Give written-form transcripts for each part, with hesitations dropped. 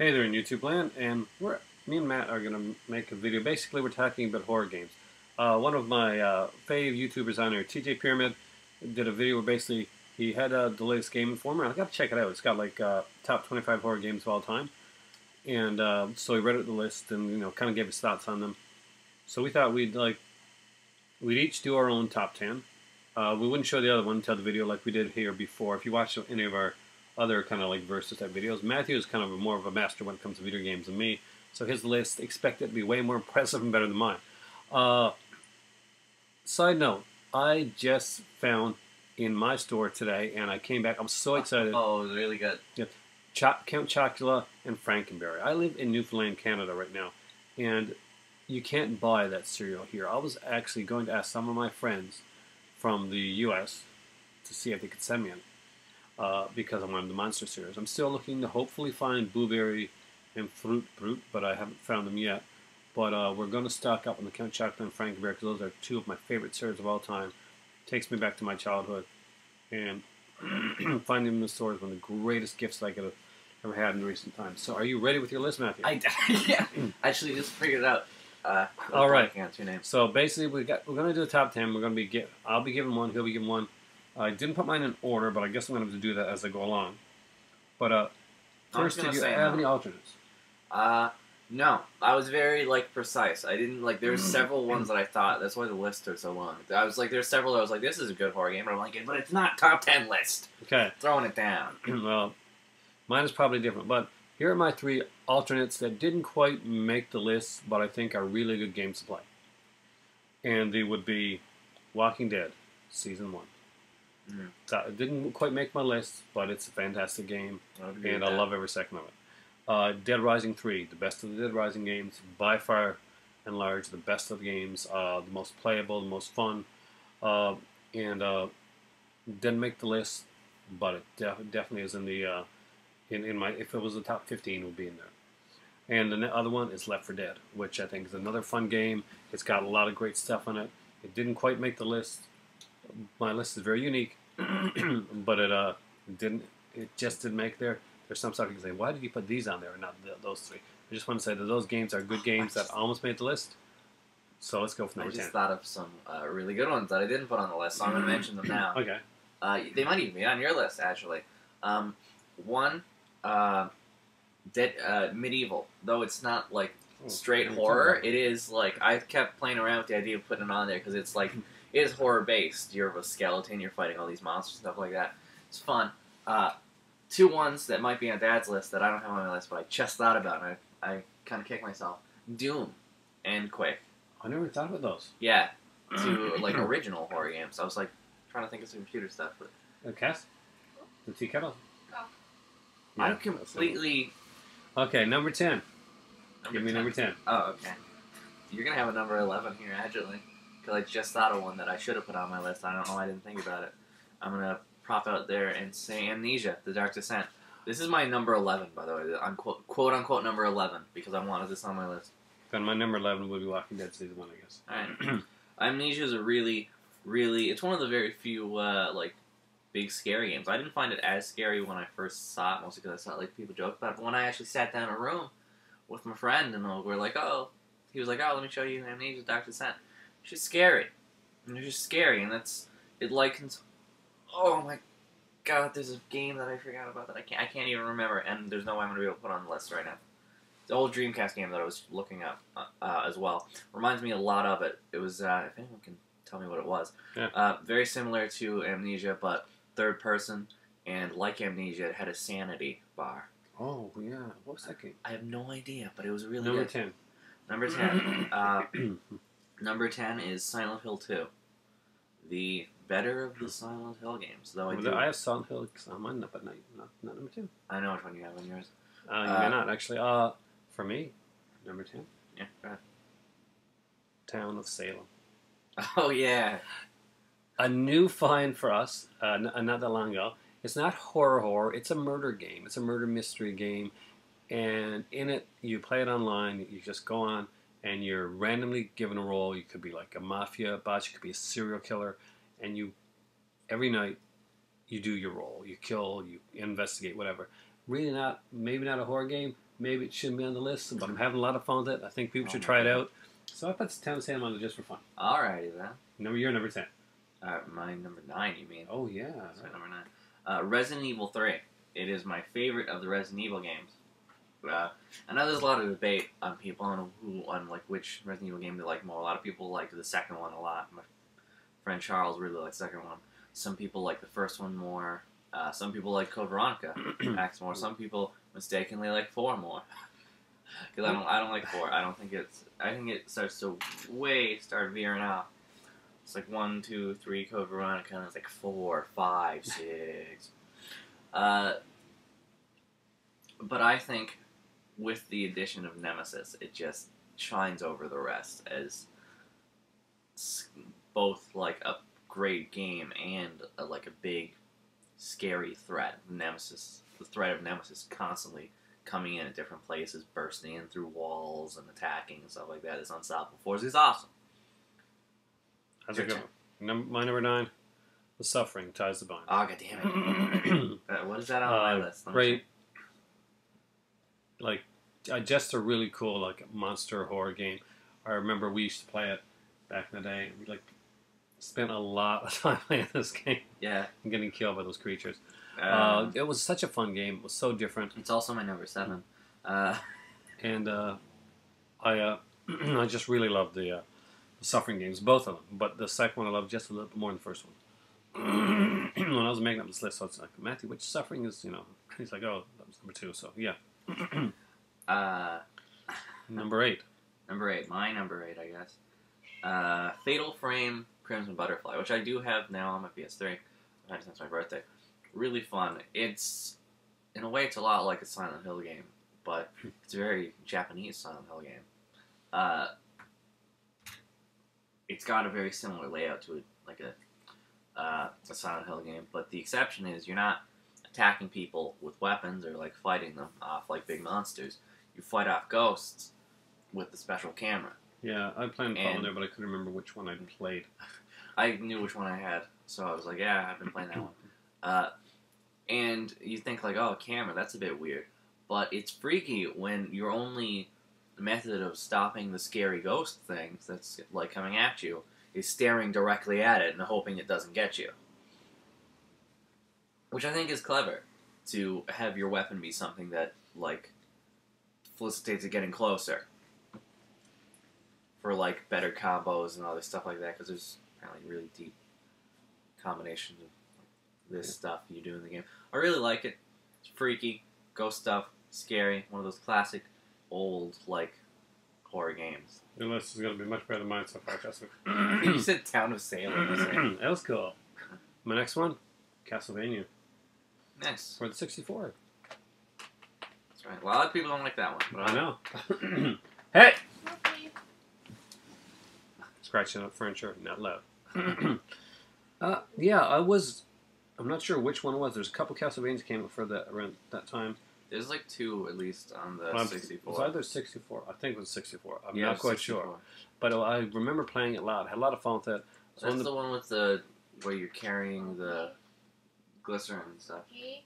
Hey there in YouTube land, and me and Matt are going to make a video. Basically, we're talking about horror games. One of my fave YouTubers on there, TJ Pyramid, did a video where basically he had the latest Game Informer. I got to check it out. It's got like top 25 horror games of all time, and so he read out the list and kind of gave his thoughts on them. So we thought we'd each do our own top 10. We wouldn't show the other one until the video like we did here before. If you watch any of our other kind of like versus type videos, Matthew is kind of more of a master when it comes to video games than me. So his list, expect it to be way more impressive and better than mine. Uh, Side note, I just found in my store today, and I came back. I'm so excited. Oh, it was really good. Yeah, Count Chocula and Frankenberry. I live in Newfoundland, Canada right now, and you can't buy that cereal here. I was actually going to ask some of my friends from the U.S. to see if they could send me any because I'm on the Monster series. I'm still looking to hopefully find Blueberry and Fruit Brute, but I haven't found them yet. But we're going to stock up on the Count Chocula and Frankenberry because those are two of my favorite cereals of all time. Takes me back to my childhood, and finding them in the store is one of the greatest gifts I could have ever had in recent times. So, are you ready with your list, Matthew? Yeah. Actually, just figured it out. All right. Two names. So basically, we're going to do the top 10. We're going to be I'll be giving one. He'll be giving one. I didn't put mine in order, but I guess I'm going to have to do that as I go along. But first, did you have any alternates? No. I was very precise. I didn't There's several ones that I thought. That's why the list took so long. I was like, there's several that I was like, this is a good horror game, but I'm like, but it's not top 10 list. Okay. Throwing it down. Well, mine is probably different, but here are my three alternates that didn't quite make the list, but I think are really good games to play. And they would be Walking Dead, Season 1. It didn't quite make my list, but it's a fantastic game, and I love every second of it. Dead Rising 3, the best of the Dead Rising games, by far and large the best of the games, the most playable, the most fun, and didn't make the list, but it definitely is in the in my, if it was the top 15, it would be in there. And the other one is Left 4 Dead, which I think is another fun game. It's got a lot of great stuff on it. It didn't quite make the list. My list is very unique, but it just didn't make there. There's some stuff you can say, why did you put these on there and not those three? I just want to say that those games are good games that almost made the list. So let's go for number 10. I just thought of some really good ones that I didn't put on the list, so I'm going to mention them now. Okay. They might even be on your list, actually. One, Medieval. Though it's not straight horror, it is I kept playing around with the idea of putting it on there because it's it is horror based. You're a skeleton, you're fighting all these monsters and stuff like that. It's fun. Two ones that might be on Dad's list that I don't have on my list, but I just thought about, and I kind of kicked myself. Doom and Quake. I never thought about those. Yeah, two original horror games. I was trying to think of some computer stuff, but the Cass, the tea kettle. Oh. Yeah, I'm completely. Okay, number 10. Give me number 10. Oh, okay. You're gonna have a number 11 here, actually, because I just thought of one that I should have put on my list. I don't know why I didn't think about it. I'm gonna prop out there and say Amnesia: The Dark Descent. This is my number 11, by the way. I'm quote unquote number 11 because I wanted this on my list. Then my number 11 would be Walking Dead Season 1, I guess. Alright. Amnesia is a really, really... It's one of the very few, big scary games. I didn't find it as scary when I first saw it, mostly because I saw people joke about it. But when I actually sat down in a room with my friend and we're he was like, oh, let me show you Amnesia: Dark Descent. It's just scary. And it's just scary, and it likens... Oh my god, there's a game that I forgot about that I can't even remember, and there's no way I'm going to be able to put on the list right now. The old Dreamcast game that I was looking up as well. Reminds me a lot of it. It was, if anyone can tell me what it was. Yeah. Very similar to Amnesia, but third person, and like Amnesia, it had a sanity bar. Oh, yeah. What was that game? I have no idea, but it was really Number good. 10. Number 10. Number 10 is Silent Hill 2. The better of the Silent Hill games, though I have Silent Hill on mine, but not number 2. I know which one you have on yours. You may not, actually. For me, number 10. Yeah, go ahead. Town of Salem. Oh, yeah. A new find for us, not that long ago. It's not horror, it's a murder game. It's a murder mystery game. And in it, you play it online, you just go on, and you're randomly given a role. You could be like a mafia boss, you could be a serial killer, and every night, you do your role. You kill, you investigate, whatever. really not, maybe not a horror game. Maybe it shouldn't be on the list, but I'm having a lot of fun with it. I think people should try it out. So I put Town Sam on it just for fun. Alrighty then. You're number 10. My number 9, you mean? Oh, yeah. That's my number 9. Resident Evil 3. It is my favorite of the Resident Evil games. I know there's a lot of debate on people on like which Resident Evil game they like more. A lot of people like the second one a lot. My friend Charles really likes the second one. Some people like the first one more. Some people like Code Veronica X more. Some people mistakenly like 4 more. Because I don't like 4. I think it starts to start veering off. It's like 1, 2, 3 Code Veronica, and it's like 4, 5, 6. But I think with the addition of Nemesis, it just shines over the rest as both like a great game and like a big scary threat. The threat of Nemesis constantly coming in at different places, bursting in through walls and attacking and stuff like that is unstoppable force. He's awesome. How's it go? My number 9, The Suffering Ties the Bind. Oh, god damn it. What is that on my list? Great. Like, just a really cool, like, monster horror game. I remember we used to play it back in the day. We, like, spent a lot of time playing this game. Yeah. And getting killed by those creatures. It was such a fun game. It was so different. It's also my number 7. And I just really loved the Suffering games, both of them. But the second one I loved just a little bit more than the first one. When I was making up this list, I was like, Matthew, which Suffering is, He's like, oh, that was number 2, so yeah. Number 8. Number 8. My number 8, I guess. Fatal Frame Crimson Butterfly, which I do have now on my PS3. I've had it since my birthday. Really fun. In a way, it's a lot like a Silent Hill game, but it's a very Japanese Silent Hill game. It's got a very similar layout to it, like a Silent Hill game, but the exception is you're not attacking people with weapons or like fighting them off like big monsters. You fight off ghosts with the special camera. Yeah, I played Fallen there, but I couldn't remember which one I played. I knew which one I had, so I was like, yeah, I've been playing that one. And you think like, oh, camera, that's a bit weird. But it's freaky when your only method of stopping the scary ghost things that's like coming at you is staring directly at it and hoping it doesn't get you. Which I think is clever, to have your weapon be something that, like, felicitates it getting closer. For, like, better combos and other stuff like that, because there's apparently really deep combinations of this stuff you do in the game. I really like it. It's freaky, ghost stuff, scary, one of those classic, old, like, horror games. Your list is going to be much better than mine so far, Justin. You said Town of Salem. That was cool. My next one, Castlevania. Nice. For the 64. That's right. A lot of people don't like that one. But I know. Hey! Okay. Scratching up furniture, not loud. Yeah, I'm not sure which one it was. There's a couple Castlevanias came out for that around that time. There's like 2 at least on the 64. It was either 64. I think it was 64. I'm not quite 64. Sure. But I remember playing it loud. I had a lot of fun with it. That's the one with where you're carrying the glycerin and stuff. Okay.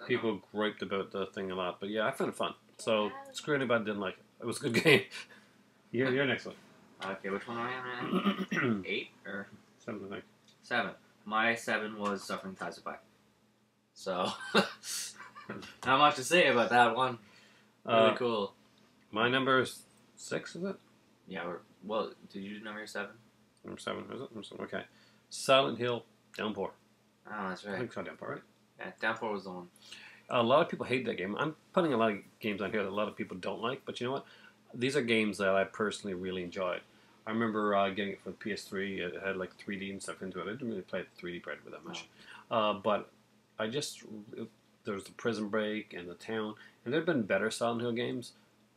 People griped about the thing a lot, but yeah, I found it fun. So screw anybody didn't like it. It was a good game. Your next one. Okay, which one am I on right now? 8 or 7, I think. 7. My 7 was Suffering Ties the Bind. So not much to say about that one. Really cool. My number is 6, is it? Yeah. Did you do number 7? Number 7, is it? Number 7, okay. Silent Hill Downpour. Oh, that's right. I think it's called Downpour, right? Yeah, Downpour was the one. A lot of people hate that game. I'm putting a lot of games on here that a lot of people don't like, but you know what? These are games that I personally really enjoyed. I remember getting it for the PS3. It had like 3D and stuff into it. I didn't really play the 3D part with that much. But there was the Prison Break and the Town, and there had been better Silent Hill games,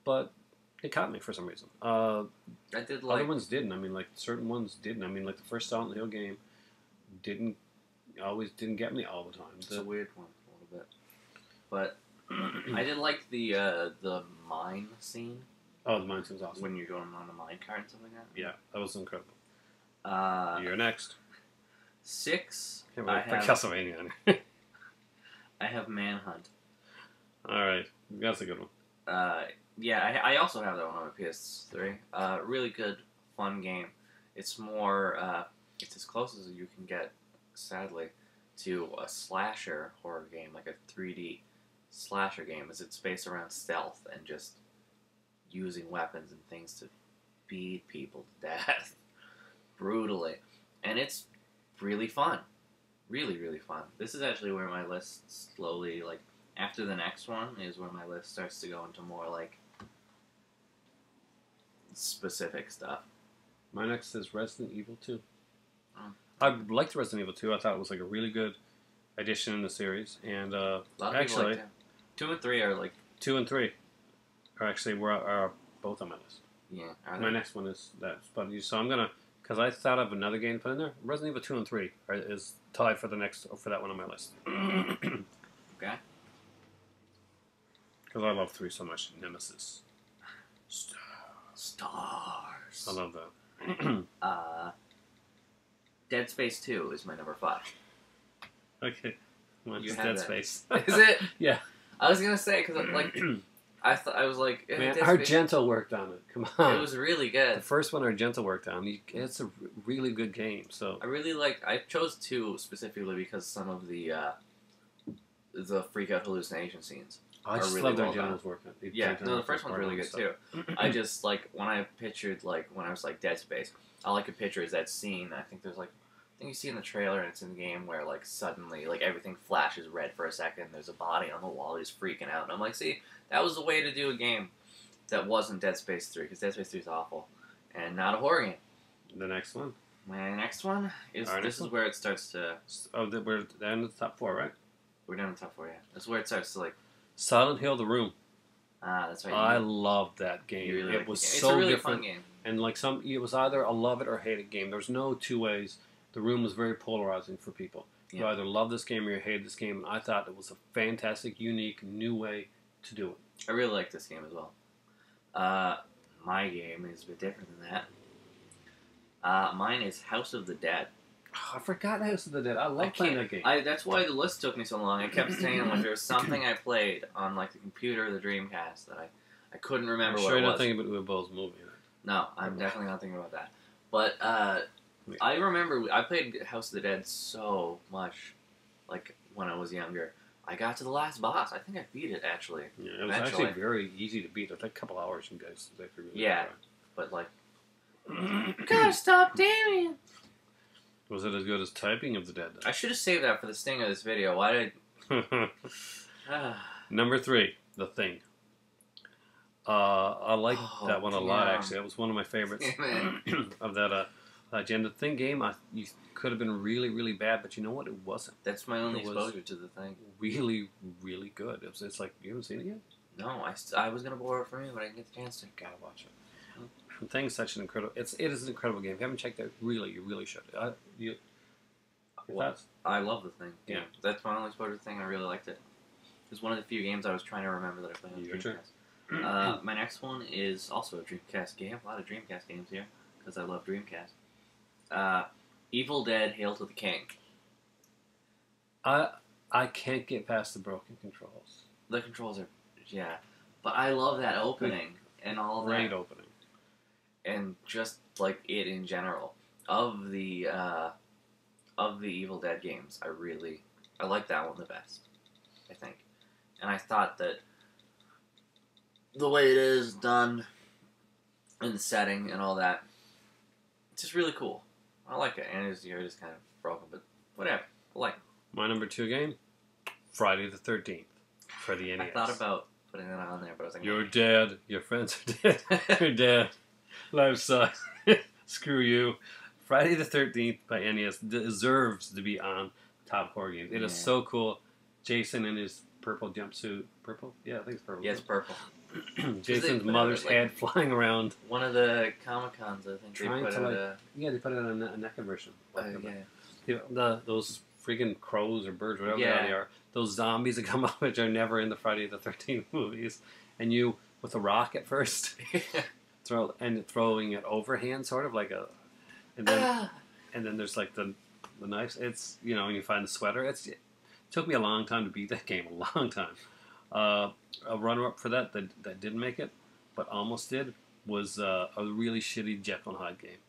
but it caught me for some reason. I did like... Other ones didn't. I mean, like, certain ones didn't. I mean, like, the first Silent Hill game didn't get me all the time. It's a weird one, a little bit. But I did like the mine scene. Oh, the mine scene's awesome. When you're going on a mine cart and stuff like that. Yeah, that was incredible. You're next. 6. Can't wait to put Castlevania on. I have Manhunt. All right, that's a good one. Yeah, I also have that one on my PS3. Really good, fun game. It's more, it's as close as you can get, sadly, to a slasher horror game, like a 3D slasher game, as it's based around stealth and just using weapons and things to beat people to death brutally. And it's really fun. Really, really fun. This is actually where my list slowly, like, after the next one is where my list starts to go into more, like, specific stuff. My next is Resident Evil 2. Oh. I liked Resident Evil 2. I thought it was like a really good addition in the series. And A lot of actually, people like 2 and 3 are like 2 and 3 are both on my list. yeah. Are My they? next one is that. But so I'm gonna, because I thought of another game to put in there. Resident Evil 2 and 3 is tied for that one on my list. Okay. Because I love 3 so much. Nemesis. Stars. I love that. Dead Space 2 is my number 5. Okay. Well, You it's have Dead that. Space. Is it? Yeah. I was gonna say because like I was like Man, Dead Space- Argento worked on it. Come on. It was really The good. first one Argento worked on. It's a really good game. So I really like. I chose 2 specifically because some of the freak out hallucination scenes. I just really loved well Argento's work. Yeah, no, the first one's really good too. I just like when I pictured like when I was like Dead Space. All I could picture is that scene. I think you see in the trailer and it's in the game where like suddenly like everything flashes red for a second. There's a body on the wall who's freaking out, and I'm like, see, that was the way to do a game that wasn't Dead Space 3 because Dead Space 3 is awful and not a horror game. The next one. My next one is Our this next is one? where it starts to. We're down to the top 4, right? We're down to top 4, yeah. That's where it starts to like. Silent Hill: The Room. That's right. I loved that game. You really It like was the game. so It's a really different. fun game. And like it was either a love it or hate it game. There was no two ways. The Room was very polarizing for people. You Yeah. either love this game or you hate this game. And I thought it was a fantastic, unique, new way to do it. I really like this game as well. My game is a bit different than that. Mine is House of the Dead. Oh, I forgot House of the Dead. I I love playing can't- that game. That's why the list took me so long. I kept saying like there was something I played on like the computer, the Dreamcast, that I couldn't remember I'm what sure it you're not was. thinking about Uwe Boll's movie. No, I'm definitely not thinking about that. But I remember I played House of the Dead so much, like when I was younger. I got to the last boss. I think I beat it actually. Yeah, it was Eventually. actually very easy to beat. It took a couple hours, you guys. If you really Yeah. try. But like, gotta stop Damien. Was it as good as Typing of the Dead? I should have saved that for the sting of this video. Why did? Number 3, The Thing. I liked Oh, that one a lot, damn. actually. That was one of my favorites Damn of that agenda. The Thing game, you could have been really, really bad, but you know what? It wasn't. That's my only It was- exposure to the thing. Really, really good. It's like, you haven't seen it yet? No, I was gonna borrow it from you, but I didn't get the chance to. Gotta watch it. The Thing's such an incredible... It is an incredible game. If you haven't checked it out, you really should. Your Well, thoughts? I love the thing. Yeah. That's my only exposure to the thing. I really liked it. It was one of the few games I was trying to remember that I played on the Your turn. Dreamcast. My next one is also a Dreamcast game. A lot of Dreamcast games here because I love Dreamcast. Evil Dead: Hail to the King. I can't get past the broken controls. The controls are, yeah, but I love that opening and all Great that, opening. and just like it in general of the Evil Dead games. I like that one the best, I think, and I thought that the way it is done, and the setting and all that, it's just really cool. I like it, and you're just kind of broken, but whatever. I like it. My number 2 game, Friday the 13th for the NES. I thought about putting that on there, but I was like, You're dead. Your friends are dead. You're dead. Life sucks. Screw you. Friday the 13th by NES deserves to be on top horror games. It is Yeah. so cool. Jason in his purple jumpsuit. Purple? Yeah, I think it's purple. yeah, it's purple. Jason's They- mother's like- head flying around. One of the Comic Cons, I think Trying they put to, out like, Yeah, they put it on a NECA version. yeah. Those freaking crows or birds, whatever Yeah. they are. Those zombies that come up, which are never in the Friday the 13th movies. And you, with a rock at first, throwing it overhand, sort of like a... And then there's like the knives. It's, and you find the sweater. It took me a long time to beat that game, a long time. A runner-up for that didn't make it, but almost did, was a really shitty Jekyll and Hyde game.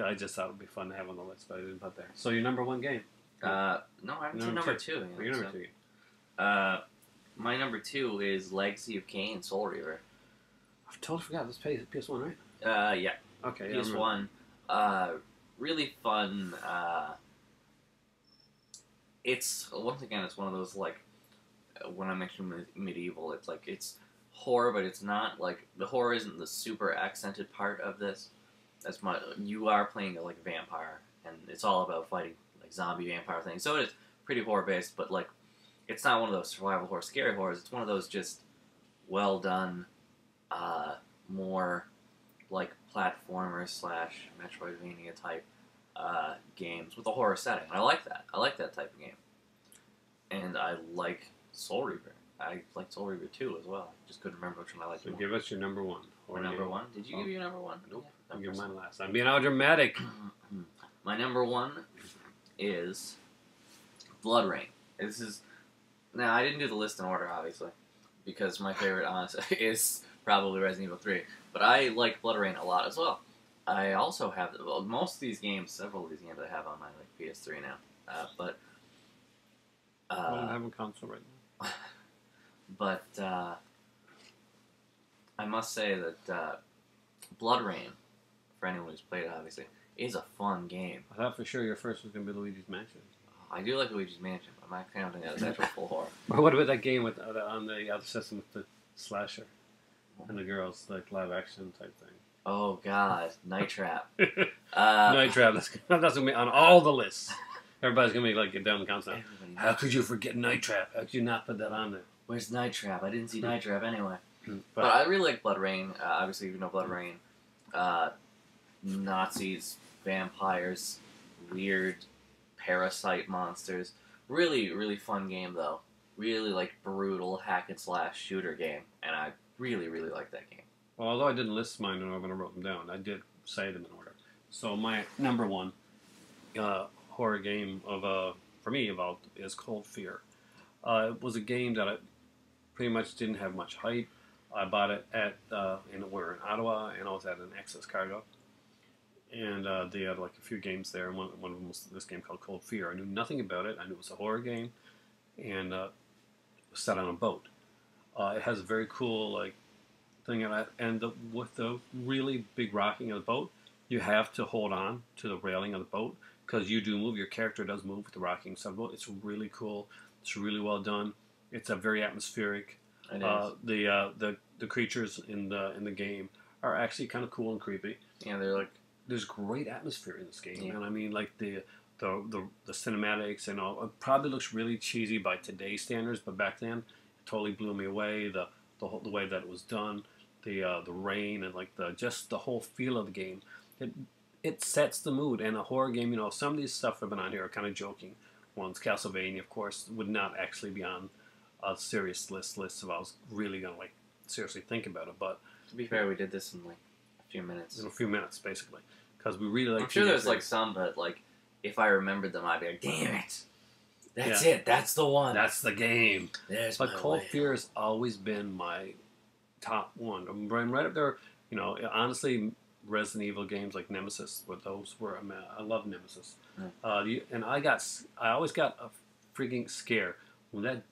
I just thought it would be fun to have on the list, but I didn't put there. So your number one game? No, I haven't seen number two. Your number two game. My number two is Legacy of Kain, Soul Reaver. I totally forgot. This PS1, right? Yeah. Okay. PS1. Really fun. It's once again, it's one of those like when I mentioned medieval, it's like it's horror, but it's not like the horror isn't the super accented part of this. That's my you are playing like a vampire, and it's all about fighting like zombie vampire things. So it's pretty horror based, but like it's not one of those survival horror, scary horrors. It's one of those just well done, more like platformer / Metroidvania type games with a horror setting. I like that. I like that type of game, and I like Soul Reaver. I like Soul Reaver 2 as well. I just couldn't remember which one I liked. So give us your number one. Or number one? Did you give your number one? Nope. I'll give mine last. I'm being all dramatic. My number one is Blood Rain. This is now I didn't do the list in order, obviously, because my favorite, honestly, is probably Resident Evil 3. But I like Blood Rain a lot as well. I also have most of these games, several of these games I have on my PS3 now. I don't have a console right now. But I must say that Blood Rain, for anyone who's played it, obviously, is a fun game. I thought for sure your first was going to be Luigi's Mansion. I do like Luigi's Mansion, but I'm not counting that as actual full horror. Or what about that game with on the other system with the slasher and the girls, like live action type thing? Oh God, Night Trap. Night Trap. That's going to be on all the lists. Everybody's going to be like, get down the console. How could you forget Night Trap? How could you not put that on there? Where's Night Trap? I didn't see Night Trap anyway. But I really like Blood Rain. Obviously, you know Blood Rain. Nazis, vampires, weird parasite monsters. Really, really fun game though. Really like brutal hack and slash shooter game, and I really, really like that game. Well, although I didn't list mine when I wrote them down, I did say them in order. So my number one horror game for me is Cold Fear. It was a game that I pretty much didn't have much hype. I bought it we're in Ottawa, and I was at an Access Cargo, and they had like a few games there, and one of them was this game called Cold Fear. I knew nothing about it. I knew it was a horror game, and it was set on a boat. It has a very cool like thing, with the really big rocking of the boat, you have to hold on to the railing of the boat because you do move. Your character does move with the rocking of the boat. It's really cool. It's really well done. It's a very atmospheric. It is. The creatures in the game are actually kind of cool and creepy. Yeah, they're like there's great atmosphere in this game, and I mean like the cinematics and all. It probably looks really cheesy by today's standards, but back then it totally blew me away. The way that it was done, the rain and like the whole feel of the game. It sets the mood. And a horror game, some of these stuff that have been on here are kind of joking ones. Castlevania, of course, would not actually be on a serious list if I was really gonna like seriously think about it. But to be fair, we did this in like a few minutes. In a few minutes, basically, because we really like. I'm sure there's like some, but like if I remembered them, I'd be like, "Damn it, that's Yeah. it. That's the one. That's the game." There's But my Cold way." Fear has always been my top one. I'm right up there. Honestly, Resident Evil games like Nemesis, I love Nemesis. And I always got a freaking scare when that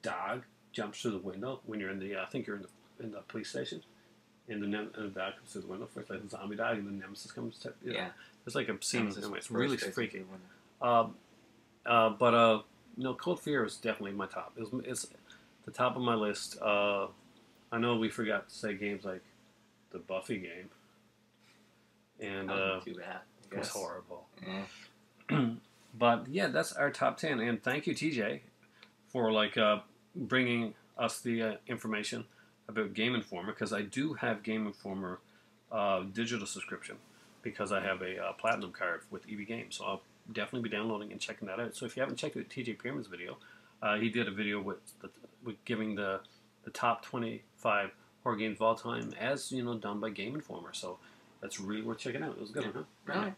dog jumps through the window when you're I think you're in the police station, and the dog comes through the window first, like the zombie dog, and then Nemesis comes. Yeah. It's like a scene. Nemesis Anyway, it's was really first freaky. basically Cold Fear is definitely my top. It's the top of my list. I know we forgot to say games like the Buffy game, and too bad. it was horrible. Yeah. But yeah, that's our top 10. And thank you, TJ, for bringing us the information about Game Informer, because I do have Game Informer digital subscription because I have a platinum card with EB Games. So I'll definitely be downloading and checking that out. So if you haven't checked out TJ Pierman's video, he did a video with giving the top 25 horror games of all time, as done by Game Informer. So that's really worth checking out. It was a good one, huh? Really?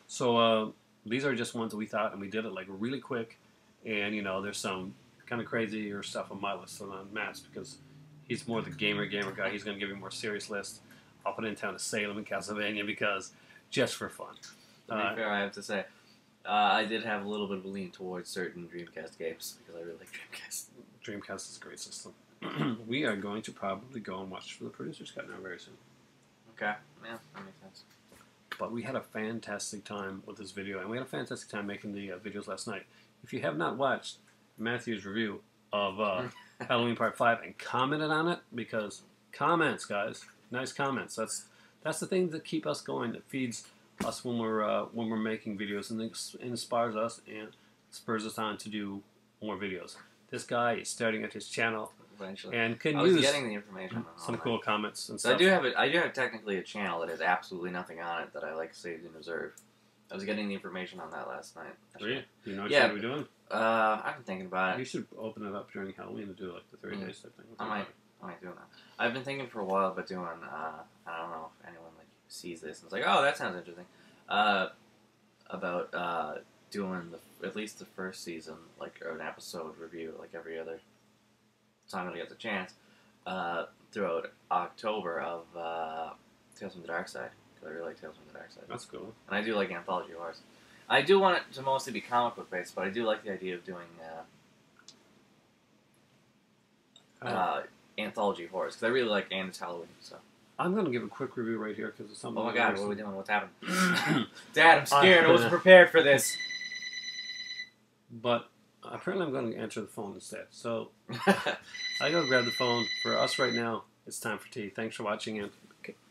So these are just ones that we thought, and we did it like really quick. And there's some kind of crazier stuff on my list than on Matt's because he's more the gamer guy. He's going to give you a more serious list. I'll put in Town of Salem and Castlevania because just for fun. To be fair, I have to say, I did have a little bit of a lean towards certain Dreamcast games because I really like Dreamcast. Dreamcast is a great system. We are going to probably go and watch for the producer's cut now very soon. Okay, yeah, that makes sense. But we had a fantastic time with this video, and we had a fantastic time making the videos last night. If you have not watched Matthew's review of Halloween Part 5 and commented on it, because comments, guys, nice comments. That's the thing that keep us going, that feeds us when we're making videos, and inspires us and spurs us on to do more videos. This guy is starting at his channel. Eventually. And can I was use getting the information on some that. cool comments and So stuff. I do have technically a channel that has absolutely nothing on it that I like saved in reserve. I was getting the information on that last night. Really? Do you know what Yeah. you're going to be doing? I've been thinking about You it. should open it up during Halloween and do like the 30 days type thing. I might do that. I've been thinking for a while about doing. I don't know if anyone like sees this and it's like, oh, that sounds interesting. About doing at least the first season, like an episode review, like every other time that I get the chance, throughout October of Tales from the Dark Side. Because I really like Tales from the Dark Side. That's cool. And I do like anthology horrors. I do want it to mostly be comic book based, but I do like the idea of doing anthology horrors because I really like and it's Halloween. So. I'm going to give a quick review right here because it's something. Oh my God, what are we doing? What's happening? Dad, I'm scared. I wasn't prepared for this. But apparently, I'm going to answer the phone instead. So I go grab the phone. For us right now, it's time for tea. Thanks for watching, and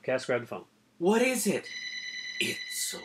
Cass, grab the phone. What is it? It's so